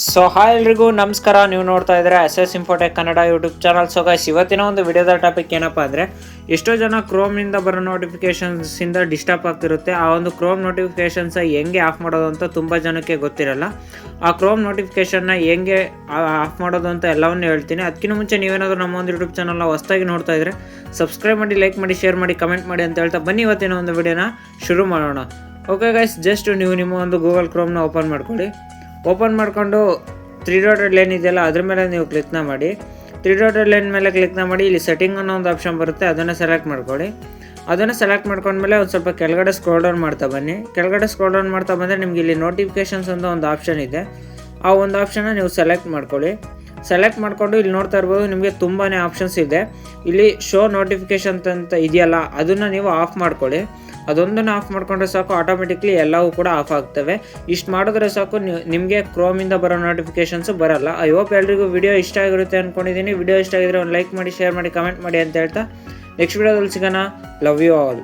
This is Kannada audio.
ಸೊ ಹಾಯ್ ಎಲ್ರಿಗೂ ನಮಸ್ಕಾರ. ನೀವು ನೋಡ್ತಾ ಇದ್ರೆ SS Infotech Kannada YouTube channel. So guys, ಇವತ್ತಿನ ಒಂದು ವಿಡಿಯೋದ ಟಾಪಿಕ್ ಏನಪ್ಪ ಅಂದರೆ, ಎಷ್ಟೋ ಜನ ಕ್ರೋಮಿಂದ ಬರೋ ನೋಟಿಫಿಕೇಷನ್ಸಿಂದ ಡಿಸ್ಟರ್ಬ್ ಆಗ್ತಿರುತ್ತೆ. ಆ ಒಂದು ಕ್ರೋಮ್ ನೋಟಿಫಿಕೇಷನ್ಸ್ ಹೆಂಗೆ ಆಫ್ ಮಾಡೋದು ಅಂತ ತುಂಬ ಜನಕ್ಕೆ ಗೊತ್ತಿರಲ್ಲ. ಆ ಕ್ರೋಮ್ ನೋಟಿಫಿಕೇಷನ್ನ ಹೆಂಗೆ ಆಫ್ ಮಾಡೋದು ಅಂತ ಎಲ್ಲವನ್ನೂ ಹೇಳ್ತೀನಿ. ಅದಕ್ಕಿಂತ ಮುಂಚೆ ನೀವೇನಾದರೂ ನಮ್ಮ ಒಂದು ಯೂಟ್ಯೂಬ್ ಚಾನಲ್ನ ಹೊಸದಾಗಿ ನೋಡ್ತಾ ಇದ್ದರೆ ಸಬ್ಸ್ಕ್ರೈಬ್ ಮಾಡಿ, ಲೈಕ್ ಮಾಡಿ, ಶೇರ್ ಮಾಡಿ, ಕಮೆಂಟ್ ಮಾಡಿ ಅಂತ ಹೇಳ್ತಾ ಬನ್ನಿ ಇವತ್ತಿನ ಒಂದು ವಿಡಿಯೋನ ಶುರು ಮಾಡೋಣ. ಓಕೆ ಗೈಸ್, ಜಸ್ಟ್ ನೀವು ನಿಮ್ಮ ಒಂದು ಗೂಗಲ್ ಕ್ರೋಮ್ನ ಓಪನ್ ಮಾಡಿಕೊಂಡು 3 ಡಾಟೆಡ್ ಲೈನ್ ಇದೆಯಲ್ಲ ಅದ್ರ ಮೇಲೆ ನೀವು ಕ್ಲಿಕ್ನ ಮಾಡಿ. 3 ಡಾಟೆಡ್ ಲೈನ್ ಮೇಲೆ ಕ್ಲಿಕ್ನ ಮಾಡಿ. ಇಲ್ಲಿ ಸೆಟ್ಟಿಂಗ್ ಅನ್ನೋ ಒಂದು ಆಪ್ಷನ್ ಬರುತ್ತೆ, ಅದನ್ನು ಸೆಲೆಕ್ಟ್ ಮಾಡ್ಕೊಳ್ಳಿ. ಅದನ್ನು ಸೆಲೆಕ್ಟ್ ಮಾಡ್ಕೊಂಡ್ಮೇಲೆ ಒಂದು ಸ್ವಲ್ಪ ಕೆಳಗಡೆ ಸ್ಕ್ರೋಲ್ ಡೌನ್ ಮಾಡ್ತಾ ಬನ್ನಿ. ಕೆಳಗಡೆ ಸ್ಕ್ರೋಲ್ ಡೌನ್ ಮಾಡ್ತಾ ಬಂದರೆ ನಿಮಗೆ ಇಲ್ಲಿ ನೋಟಿಫಿಕೇಷನ್ಸ್ ಅಂತ ಒಂದು ಆಪ್ಷನ್ ಇದೆ. ಆ ಒಂದು ಆಪ್ಷನ್ನ ನೀವು ಸೆಲೆಕ್ಟ್ ಮಾಡ್ಕೊಳ್ಳಿ. ಸೆಲೆಕ್ಟ್ ಮಾಡಿಕೊಂಡು ಇಲ್ಲಿ ನೋಡ್ತಾ ಇರ್ಬೋದು, ನಿಮಗೆ ತುಂಬಾ ಆಪ್ಷನ್ಸ್ ಇದೆ. ಇಲ್ಲಿ ಶೋ ನೋಟಿಫಿಕೇಷನ್ ಅಂತ ಇದೆಯಲ್ಲ, ಅದನ್ನು ನೀವು ಆಫ್ ಮಾಡ್ಕೊಳ್ಳಿ. ಅದೊಂದನ್ನು ಆಫ್ ಮಾಡಿಕೊಂಡ್ರೆ ಸಾಕು, ಆಟೋಮೆಟಿಕ್ಲಿ ಎಲ್ಲವೂ ಕೂಡ ಆಫ್ ಆಗ್ತವೆ. ಇಷ್ಟು ಮಾಡಿದ್ರೆ ಸಾಕು, ನಿಮಗೆ ಕ್ರೋಮಿಂದ ಬರೋ ನೋಟಿಫಿಕೇಷನ್ಸು ಬರಲ್ಲ. ಐ ಹೋಪ್ ಎಲ್ರಿಗೂ ವಿಡಿಯೋ ಇಷ್ಟ ಆಗಿರುತ್ತೆ ಅಂದ್ಕೊಂಡಿದ್ದೀನಿ. ವಿಡಿಯೋ ಇಷ್ಟ ಆಗಿದ್ರೆ ಒಂದು ಲೈಕ್ ಮಾಡಿ, ಶೇರ್ ಮಾಡಿ, ಕಮೆಂಟ್ ಮಾಡಿ ಅಂತ ಹೇಳ್ತಾ ನೆಕ್ಸ್ಟ್ ವಿಡಿಯೋದಲ್ಲಿ ಸಿಗೋಣ. Love you all.